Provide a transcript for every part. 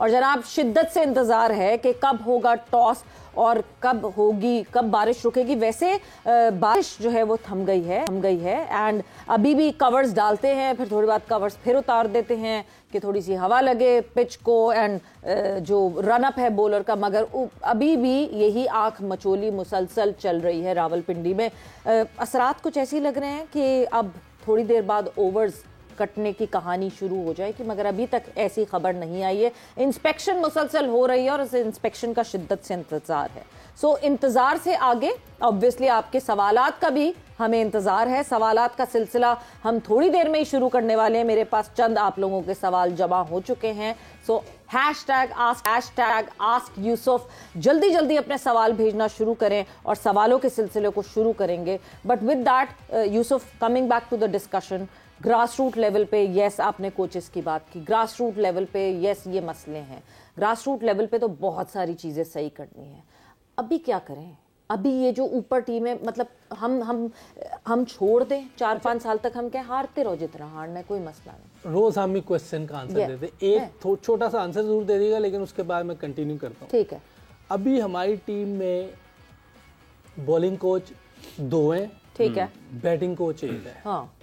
और जनाब शिद्दत से इंतजार है कि कब होगा टॉस और कब बारिश रुकेगी। वैसे बारिश जो है वो थम गई है एंड अभी भी कवर्स डालते हैं, फिर थोड़ी बाद कवर्स फिर उतार देते हैं कि थोड़ी सी हवा लगे पिच को एंड जो रन अप है बॉलर का, मगर अभी भी यही आंख मचोली मुसलसल चल रही है रावलपिंडी में। असरात कुछ ऐसे लग रहे हैं कि अब थोड़ी देर बाद ओवर्स कटने की कहानी शुरू हो जाएगी, मगर अभी तक ऐसी खबर नहीं आई है। इंस्पेक्शन मुसलसल हो रही है और इस इंस्पेक्शन का शिद्दत से इंतजार है। सो इंतजार से आगे ऑब्वियसली आपके सवालात का भी हमें इंतजार है। सवालात का सिलसिला हम थोड़ी देर में ही शुरू करने वाले हैं। मेरे पास चंद आप लोगों के सवाल जमा हो चुके हैं। सो #ask यूसुफ, जल्दी जल्दी अपने सवाल भेजना शुरू करें और सवालों के सिलसिले को शुरू करेंगे। But with that Yusuf, coming back to the discussion, grass root level पे यस आपने कोचेस की बात की, ग्रास रूट लेवल पे यस ये मसले हैं, ग्रास रूट लेवल पे तो बहुत सारी चीज़ें सही करनी है। अभी क्या करें? अभी ये जो ऊपर टीम है, मतलब हम छोड़ दें 4-5 साल तक, हम क्या हारते रहो, जितना हारना है कोई मसला नहीं। रोज हम ही क्वेश्चन का आंसर देते, एक छोटा सा आंसर जरूर दे देगा, लेकिन उसके बाद मैं कंटिन्यू करता हूँ। ठीक है। अभी हमारी टीम में बॉलिंग कोच 2 हैं, ठीक है, बैटिंग कोच 1 है। हाँ।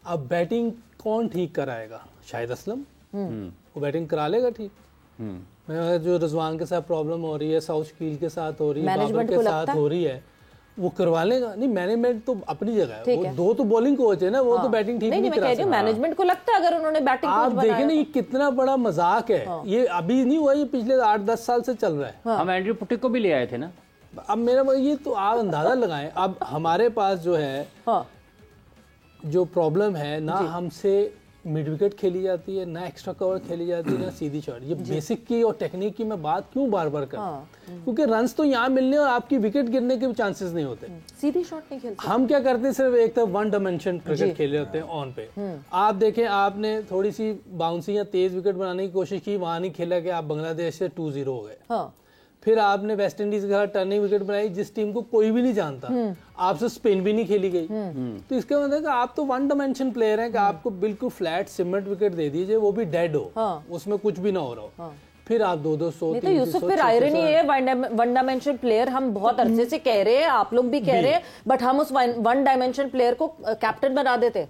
अब बैटिंग कौन ठीक कराएगा? शाहिद असलम, वो बैटिंग करा लेगा ठीक। जो रिजवान के साथ प्रॉब्लम हो रही है, साउथ शकील के साथ हो रही है, बाबर के साथ हो रही है, वो करवा लेगा। नहीं, मैनेजमेंट तो अपनी जगह है, वो 2 तो बॉलिंग कोच है ना, वो तो बैटिंग ठीक नहीं करा सकते। मैनेजमेंट को लगता है अगर उन्होंने बैटिंग आप देखें ना, ये कितना बड़ा मजाक है। ये अभी नहीं हुआ, ये पिछले 8-10 साल से चल रहा है। हम एंड्रयू पुटिक को भी ले आए थे ना। अब मेरा ये तो आप अंदाजा लगाएं। अब हमारे पास जो है जो प्रॉब्लम है ना, हमसे मिड विकेट खेली जाती है, ना एक्स्ट्रा कवर खेली जाती है, ना सीधी शॉट। ये बेसिक की और टेक्निक की मैं बात क्यों बार बार कर, क्योंकि रन्स तो यहाँ मिलने और आपकी विकेट गिरने के चांसेस नहीं होते। सीधी शॉट नहीं खेलते। हम क्या करते हैं, सिर्फ एक तरफ 1 डायमेंशन क्रिकेट खेले होते हैं ऑन पे। आप देखें, आपने थोड़ी सी बाउंसी या तेज विकेट बनाने की कोशिश की, वहां नहीं खेला कि आप बांग्लादेश से 2-0 हो गए। फिर आपने वेस्ट इंडीज के खिलाफ टर्निंग विकेट बनाई, जिस टीम को कोई भी नहीं जानता, आपसे स्पेन भी नहीं खेली गई। तो इसका मतलब कि आप तो 1 डायमेंशन प्लेयर हैं, कि आपको बिल्कुल फ्लैट सिमट विकेट दे दीजिए, वो भी डेड हो, उसमें कुछ भी ना हो रहा हो। फिर आप 200 तो यूसुफ, फिर आयरनी है, 1 डायमेंशन प्लेयर हम बहुत अरसे से कह रहे हैं, आप लोग भी कह रहे हैं, बट हम उस 1 डायमेंशन प्लेयर को कैप्टन बना देते।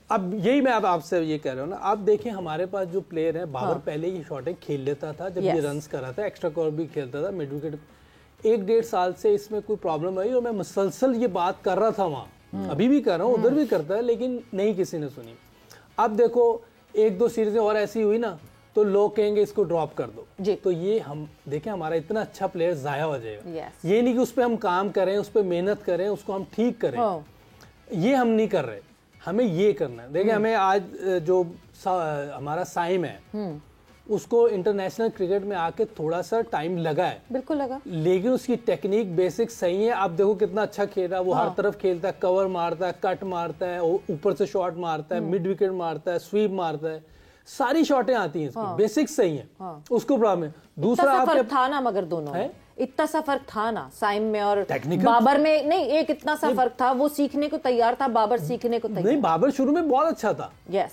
अब यही मैं आपसे ये कह रहा हूँ ना। आप देखें, हमारे पास जो प्लेयर है, बाबर पहले ये शॉटें खेल लेता था, जब ये रन्स कर रहा था, एक्स्ट्रा कवर भी खेलता था, मिड विकेट। 1-1.5 साल से इसमें कोई प्रॉब्लम आई और मैं मुसलसल ये बात कर रहा था वहाँ, अभी भी कर रहा हूँ, उधर भी करता है, लेकिन नहीं किसी ने सुनी। अब देखो 1-2 सीरीजें और ऐसी हुई ना, तो लोग कहेंगे इसको ड्रॉप कर दो। तो ये हम देखें, हमारा इतना अच्छा प्लेयर जाया हो जाएगा। ये नहीं कि उस पर हम काम करें, उस पर मेहनत करें, उसको हम ठीक करें, ये हम नहीं कर रहे। हमें ये करना है। देखिए, हमें आज जो हमारा साइम है, उसको इंटरनेशनल क्रिकेट में आके थोड़ा सा टाइम लगा है, बिल्कुल लगा, लेकिन उसकी टेक्निक बेसिक सही है। आप देखो कितना अच्छा खेल रहा है वो। हर तरफ खेलता है, कवर मारता है, कट मारता है, ऊपर से शॉट मारता है, मिड विकेट मारता है, स्वीप मारता है, सारी शॉटें आती हैं इसकी। बेसिक सही है, उसको प्रॉब्लम है। दूसरा आपके था ना, मगर दोनों है इतना सा फर्क था ना, साइम में और बाबर में नहीं, एक इतना सा फर्क था। वो सीखने को तैयार था, बाबर सीखने को तैयार नहीं। बाबर शुरू में बहुत अच्छा था।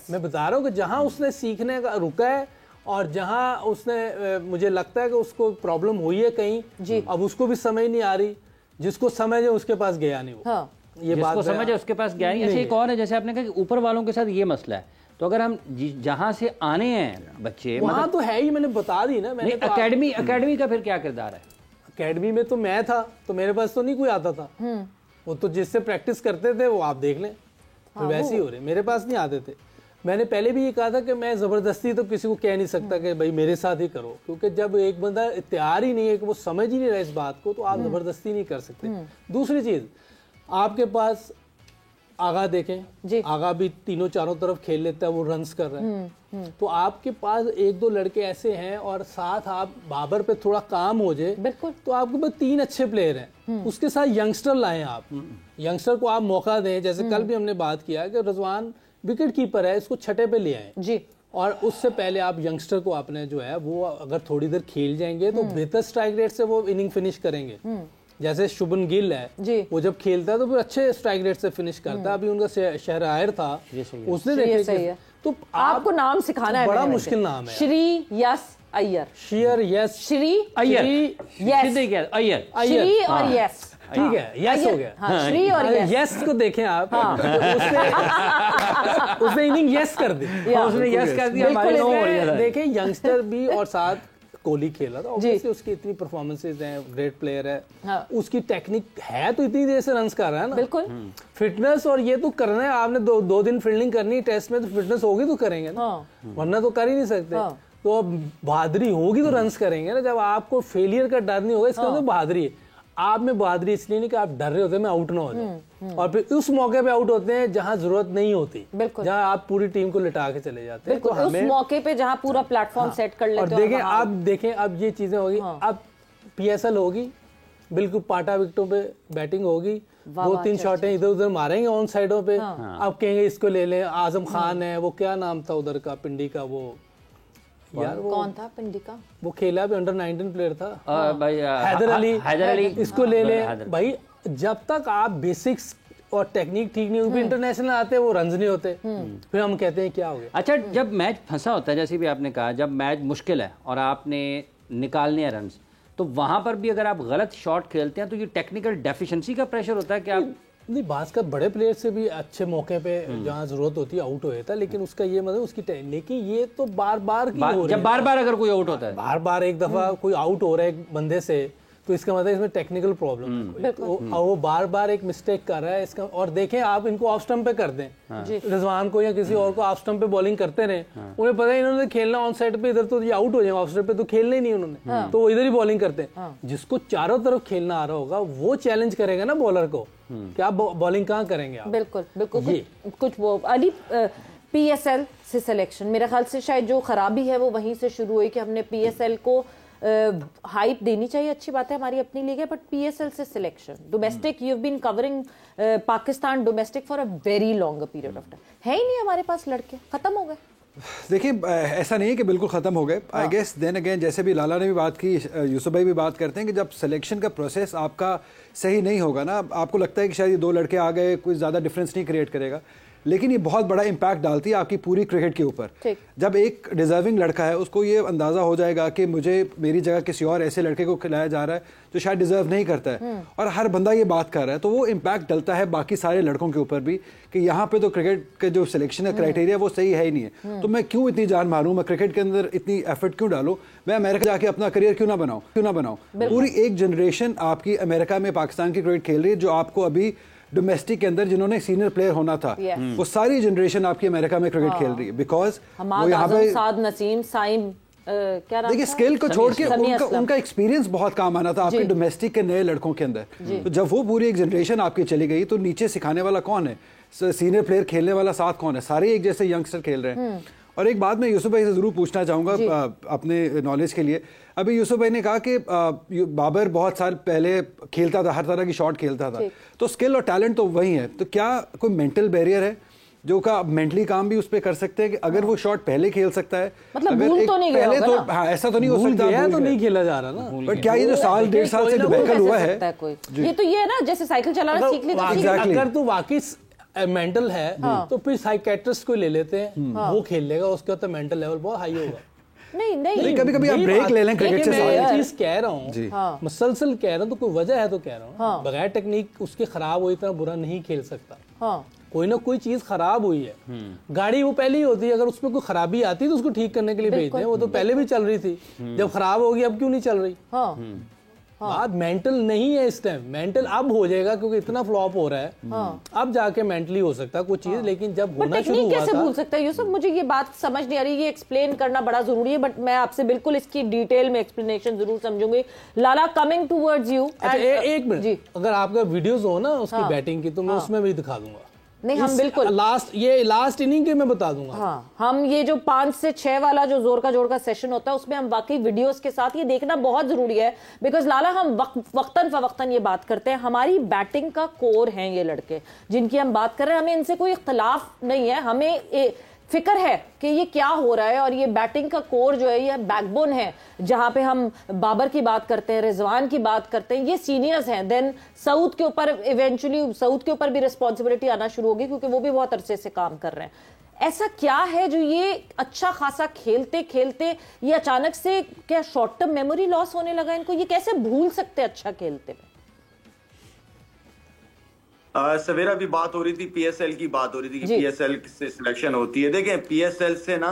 मैं बता रहा हूँ कि जहां उसने सीखने का रुका है और जहां उसने मुझे लगता है कि उसको प्रॉब्लम हुई है कहीं, अब उसको भी समझ नहीं आ रही। जिसको समझ है उसके पास गया नहीं वो। ये बात समझ है उसके पास गया नहीं। ऐसे एक और है, जैसे आपने कहा कि ऊपर वालों के साथ ये मसला है, तो अगर हम जहां से आने हैं बच्चे, वहां तो है ही, मैंने बता दी ना। मैंने अकेडमी का फिर क्या किरदार है? अकेडमी में तो मैं था, तो मेरे पास तो नहीं कोई आता था। वो तो जिससे प्रैक्टिस करते थे वो आप देख लें, तो वैसे ही हो रहे। मेरे पास नहीं आते थे। मैंने पहले भी ये कहा था कि मैं जबरदस्ती तो किसी को कह नहीं सकता कि भाई मेरे साथ ही करो, क्योंकि जब एक बंदा तैयार ही नहीं है, कि वो समझ ही नहीं रहा इस बात को, तो आप जबरदस्ती नहीं कर सकते। दूसरी चीज, आपके पास आगा देखें, आगा भी तीनों चारों तरफ खेल लेता है, वो रन्स कर रहा है। तो आपके पास 1-2 लड़के ऐसे हैं, और साथ आप बाबर पे थोड़ा काम हो जाए, बिल्कुल, तो आपके पास 3 अच्छे प्लेयर हैं। उसके साथ यंगस्टर लाएं आप, यंगस्टर को आप मौका दें। जैसे कल भी हमने बात किया कि रिजवान विकेट कीपर है, इसको छठे पे ले आए जी, और उससे पहले आप यंगस्टर को आपने जो है वो अगर थोड़ी देर खेल जाएंगे तो बेहतर स्ट्राइक रेट से वो इनिंग फिनिश करेंगे। जैसे शुभन गिल है जी, वो जब खेलता है तो फिर अच्छे स्ट्राइक रेट से फिनिश करता है। अभी उनका शहरायर था, उसने देखे, तो आपको नाम सिखाना है, बड़ा मुश्किल नाम है, Shri yes Iyer, share yes, Shri Iyer, yes, सीधे क्या अय्यर, श्री और हाँ। यस, ठीक है, यस हो गया। हाँ, श्री और यस। यस को देखें आप, उसने इनिंग यस कर दी, उसने यस कर दिया, हमारे नो हो गया था। देखें यंगस्टर भी और साथ कोहली खेला था, ऑब्वियसली उसकी इतनी परफॉर्मेंसेज हैं, ग्रेट प्लेयर है, हाँ। उसकी टेक्निक है तो इतनी देर से रन्स कर रहा है ना, बिल्कुल। फिटनेस और ये तो करना है आपने, दो दिन फील्डिंग करनी है टेस्ट में, तो फिटनेस होगी तो करेंगे ना, वरना तो कर ही नहीं सकते। तो अब बहादुरी होगी तो रन्स करेंगे ना, जब आपको फेलियर का डर नहीं होगा, इसका मतलब बहादुरी है। आप में बहादुरी इसलिए नहीं कि आप डर रहे होते हैं मैं आउट ना हो जाऊं, और फिर उस मौके पे आउट होते हैं जहां जरूरत नहीं होती, जहां आप पूरी टीम को लिटा के चले जाते हैं। तो उस मौके पे जहां पूरा प्लेटफॉर्म सेट कर लेते हैं। और देखें आप, देखें अब ये चीजें होगी, अब PSL होगी, बिल्कुल पाटा विकेटों पे बैटिंग होगी, 2-3 शॉटें इधर उधर मारेंगे ऑन साइडों पे, अब कहेंगे इसको ले लें, आजम खान है, वो क्या नाम था उधर का पिंडी का, वो यार वो कौन था पिंडी का, वो खेला भी अंडर 19 प्लेयर था, भाई हैदर अली, इसको ले ले भाई। जब तक आप बेसिक्स और टेक्निक ठीक नहीं होगी, इंटरनेशनल आते हैं वो रन्स नहीं होते, फिर हम कहते हैं क्या हो गया। अच्छा, जब मैच फंसा होता है, जैसे भी आपने कहा, जब मैच मुश्किल है और आपने निकालने हैं रन्स, तो वहां पर भी अगर आप गलत शॉट खेलते हैं तो ये टेक्निकल डेफिशिएंसी का प्रेशर होता है कि आप नहीं, बात का बड़े प्लेयर से भी अच्छे मौके पे जहाँ जरूरत होती है आउट हो जाता है, लेकिन उसका ये मतलब उसकी लेकिन ये तो बार बार हो रही है। जब बार बार अगर कोई आउट होता है, बार बार एक दफा कोई आउट हो रहा है एक बंदे से, तो इसका मतलब इसमें टेक्निकल प्रॉब्लम है, तो वो बार बार एक मिस्टेक कर रहा है इसका। और देखें आप इनको ऑफ स्टंप पे कर दें, रिजवान को या किसी और को ऑफ स्टंप पे बॉलिंग करते रहे, उन्हें पता है इन्होंने खेलना ऑन साइड पे, इधर तो ये आउट हो जाएगा, ऑफ साइड पे तो खेलना ही नहीं उन्होंने, तो वो इधर ही बॉलिंग करते हैं। जिसको चारों तरफ खेलना आ रहा होगा वो चैलेंज करेगा ना बॉलर को कि आप बॉलिंग कहाँ करेंगे आप। बिल्कुल बिल्कुल। कुछ वो अली PSL से सिलेक्शन, मेरे ख्याल से शायद जो खराबी है वो वहीं से शुरू हुई कि हमने PSL को हाइप देनी चाहिए, अच्छी बात है, हमारी अपनी लीग है, बट PSL से selection, domestic, you have been covering Pakistan domestic for a very long period of time, है ही नहीं हमारे पास लड़के, खत्म हो गए। देखिए ऐसा नहीं है कि बिल्कुल ख़त्म हो गए, आई गेस देन अगेन, जैसे भी लाला ने भी बात की, यूसुफ भाई भी बात करते हैं कि जब सिलेक्शन का प्रोसेस आपका सही नहीं होगा ना, आपको लगता है कि शायद ये 2 लड़के आ गए कोई ज़्यादा डिफरेंस नहीं क्रिएट करेगा, लेकिन ये बहुत बड़ा इम्पैक्ट डालती है आपकी पूरी क्रिकेट के ऊपर। जब एक डिजर्विंग लड़का है उसको ये अंदाज़ा हो जाएगा कि मुझे मेरी जगह किसी और ऐसे लड़के को खिलाया जा रहा है जो शायद डिजर्व नहीं करता है, और हर बंदा ये बात कर रहा है, तो वो इम्पैक्ट डलता है बाकी सारे लड़कों के ऊपर भी कि यहाँ पे तो क्रिकेट के जो सिलेक्शन है क्राइटेरिया वो सही है ही नहीं है, तो मैं क्यों इतनी जान मारूं, मैं क्रिकेट के अंदर इतनी एफर्ट क्यों डालूं, मैं अमेरिका जाके अपना करियर क्यों ना बनाऊं। पूरी एक जनरेशन आपकी अमेरिका में पाकिस्तान की क्रिकेट खेल रही है, जो आपको अभी डोमेस्टिक के अंदर जिन्होंने सीनियर प्लेयर होना था, वो सारी जनरेशन आपकी अमेरिका में क्रिकेट खेल रही है, बिकॉज वो यहाँ पे साद नसीम साइम क्या देखिए स्किल को छोड़ के उनका एक्सपीरियंस बहुत काम आना था आपके डोमेस्टिक के नए लड़कों के अंदर। तो जब वो पूरी एक जनरेशन आपकी चली गई तो नीचे सिखाने वाला कौन है, सीनियर प्लेयर खेलने वाला साथ कौन है, सारे एक जैसे यंगस्टर खेल रहे हैं। और एक बात मैं यूसुफ भाई से जरूर पूछना चाहूंगा अपने नॉलेज के लिए, अभी यूसुफ भाई ने कहा कि बाबर बहुत साल पहले खेलता था, हर तरह की शॉट खेलता था, तो स्किल और टैलेंट तो वही है, तो क्या कोई मेंटल बैरियर है जो का मेंटली काम भी उस पर कर सकते हैं कि अगर वो शॉट पहले खेल सकता है, मतलब भूल तो नहीं पहले तो ना? हाँ ऐसा तो नहीं हो सकता, तो नहीं खेला जा रहा ना, बट क्या ये जो साल 1.5 साल से डिबेकल हुआ है, ये तो ये है ना जैसे साइकिल चलाना सीख ले, अगर तो वाकई मेंटल है तो फिर साइकेट्रिस्ट को ले लेते हैं, वो खेल लेगा, उसका तो मेंटल लेवल बहुत हाई होगा। नहीं कभी कभी आप ब्रेक ले लें क्रिकेट से, मैं चीज कह रहा हूँ, मुसलसल कह रहा हूँ, तो कोई वजह है तो कह रहा हूँ, बगैर टेक्निक उसके खराब हुई इतना बुरा नहीं खेल सकता, कोई ना कोई चीज खराब हुई है, गाड़ी वो पहले ही होती है, अगर उसमें कोई खराबी आती है तो उसको ठीक करने के लिए भेजते हैं, वो तो पहले भी चल रही थी, जब खराब होगी अब क्यों नहीं चल रही। बात मेंटल नहीं है इस टाइम, मेंटल अब हो जाएगा क्योंकि इतना फ्लॉप हो रहा है, अब जाके मेंटली हो सकता है कुछ चीज, लेकिन जब होना शुरू हुआ कैसे भूल सकता है यूसुफ, मुझे ये बात समझ नहीं आ रही, ये एक्सप्लेन करना बड़ा जरूरी है, बट मैं आपसे बिल्कुल इसकी डिटेल में एक्सप्लेनेशन जरूर समझूंगी। लाला कमिंग टूवर्ड्स यू, एक मिनट, अगर आपका वीडियोस हो ना उसकी बैटिंग की तो मैं उसमें भी दिखा दूंगा, नहीं हम बिल्कुल लास्ट इनिंग के मैं बता दूंगा। हाँ, हम ये जो 5 से 6 वाला जो जोर का जोड़ का सेशन होता है उसमें हम वाकई वीडियोस के साथ ये देखना बहुत जरूरी है, बिकॉज लाला हम वक्तन फवक्तन ये बात करते हैं, हमारी बैटिंग का कोर हैं ये लड़के जिनकी हम बात कर रहे हैं, हमें इनसे कोई इख्तलाफ नहीं है, हमें फिक्र है कि ये क्या हो रहा है, और ये बैटिंग का कोर जो है ये बैकबोन है, जहां पे हम बाबर की बात करते हैं, रिजवान की बात करते हैं, ये सीनियर्स हैं, देन सऊद के ऊपर इवेंचुअली सऊद के ऊपर भी रिस्पॉन्सिबिलिटी आना शुरू होगी क्योंकि वो भी बहुत अरसे से काम कर रहे हैं। ऐसा क्या है जो ये अच्छा खासा खेलते खेलते ये अचानक से क्या शॉर्ट टर्म मेमोरी लॉस होने लगा इनको? ये कैसे भूल सकते अच्छा खेलते में? सवेरा भी बात हो रही थी, पीएसएल की बात हो रही थी कि पीएसएल से सिलेक्शन होती है। देखें, पीएसएल से ना,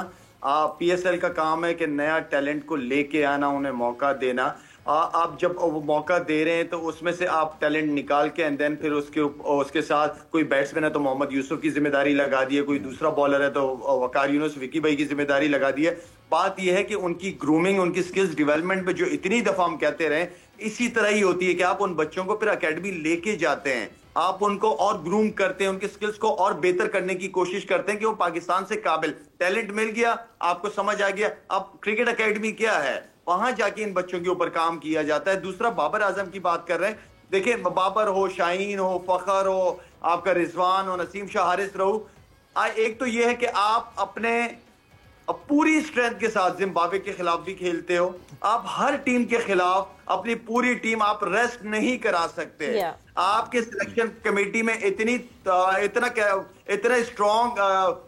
पीएसएल का काम है कि नया टैलेंट को लेके आना, उन्हें मौका देना। आप जब वो मौका दे रहे हैं तो उसमें से आप टैलेंट निकाल के एंड देन फिर उसके साथ कोई बैट्समैन है तो मोहम्मद यूसुफ की जिम्मेदारी लगा दी है, कोई दूसरा बॉलर है तो वकार यूनुस, विकी भाई की जिम्मेदारी लगा दी है। बात यह है कि उनकी ग्रूमिंग, उनकी स्किल्स डेवलपमेंट पे जो इतनी दफा हम कहते रहे, इसी तरह ही होती है कि आप उन बच्चों को फिर अकेडमी लेके जाते हैं, आप उनको और ग्रूम करते हैं, उनके स्किल्स को और बेहतर करने की कोशिश करते हैं कि वो पाकिस्तान से काबिल। टैलेंट मिल गया, आपको समझ आ गया, अब क्रिकेट अकेडमी क्या है, वहां जाके इन बच्चों के ऊपर काम किया जाता है। दूसरा, बाबर आजम की बात कर रहे हैं। देखिए, बाबर हो, शाहीन हो, फखर हो, आपका रिजवान हो, नसीम शाह, हारिस रहू, एक तो यह है कि आप अपने पूरी स्ट्रेंथ के साथ जिम्बाब्वे के खिलाफ भी खेलते हो, आप हर टीम के खिलाफ अपनी पूरी टीम आप रेस्ट नहीं करा सकते। आपके सिलेक्शन कमेटी में इतना स्ट्रॉन्ग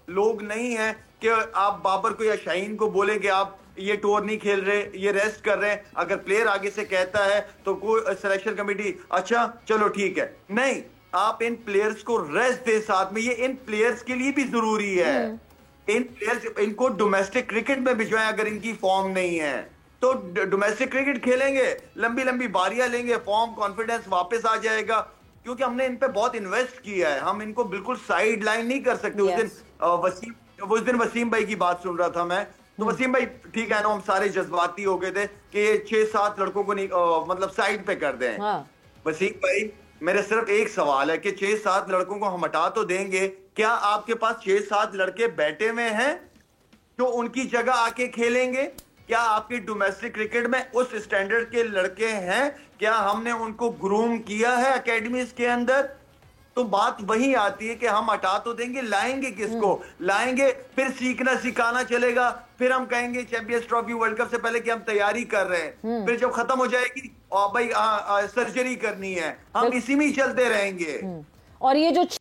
लोग नहीं है कि आप बाबर को या शाहीन को बोले कि आप ये टूर नहीं खेल रहे, ये रेस्ट कर रहे हैं। अगर प्लेयर आगे से कहता है तो कोई सिलेक्शन कमेटी अच्छा चलो ठीक है, नहीं, आप इन प्लेयर्स को रेस्ट दे साथ में। ये इन प्लेयर्स के लिए भी जरूरी है। इन प्लेयर्स, इनको डोमेस्टिक क्रिकेट में भिजवाएं। अगर इनकी फॉर्म नहीं है तो डोमेस्टिक क्रिकेट खेलेंगे, लंबी लंबी बारियां लेंगे, फॉर्म कॉन्फिडेंस वापस आ जाएगा, क्योंकि हमने इन पे बहुत इन्वेस्ट किया है। हम इनको बिल्कुल साइड लाइन नहीं कर सकते। उस दिन वसीम भाई की बात सुन रहा था मैं, तो वसीम भाई ठीक है ना, हम सारे जज्बाती हो गए थे कि 6-7 लड़कों को नहीं मतलब साइड पे कर दें। वसीम भाई, मेरे सिर्फ एक सवाल है कि 6-7 लड़कों को हम हटा तो देंगे, क्या आपके पास 6-7 लड़के बैठे हुए हैं जो उनकी जगह आके खेलेंगे? क्या आपकी डोमेस्टिक क्रिकेट में उस स्टैंडर्ड के लड़के हैं? क्या हमने उनको ग्रूम किया है एकेडमीज के अंदर? तो बात वही आती है कि हम हटा तो देंगे, लाएंगे किसको? लाएंगे, फिर सीखना सिखाना चलेगा, फिर हम कहेंगे चैंपियंस ट्रॉफी वर्ल्ड कप से पहले कि हम तैयारी कर रहे हैं, फिर जब खत्म हो जाएगी और भाई सर्जरी करनी है, हम इसी में ही चलते रहेंगे। और ये जो